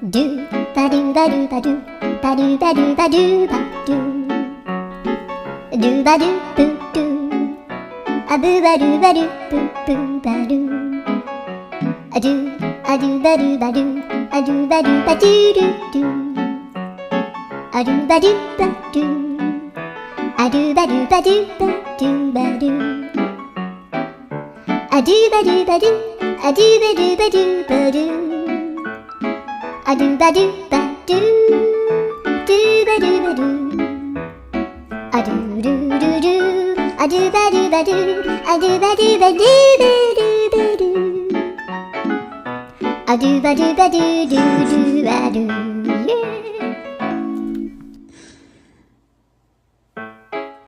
ドゥバドゥバドゥバドゥバドゥバドゥバドゥバドゥドゥバドゥブドゥアブバドゥバドゥブブバドゥアドゥアドゥバドゥバドゥアドゥバドゥバドゥドゥドゥアドゥバドゥバドゥアドゥバドゥバドゥバドゥバドゥアドゥバドゥバドゥアドゥバドゥバドゥバドゥアドゥバドゥバドゥドゥバドゥバドゥアドゥルルルアドゥバドゥバドゥアドゥバドゥバドゥバドゥバドゥアドゥバドゥバドゥドゥドゥバドゥ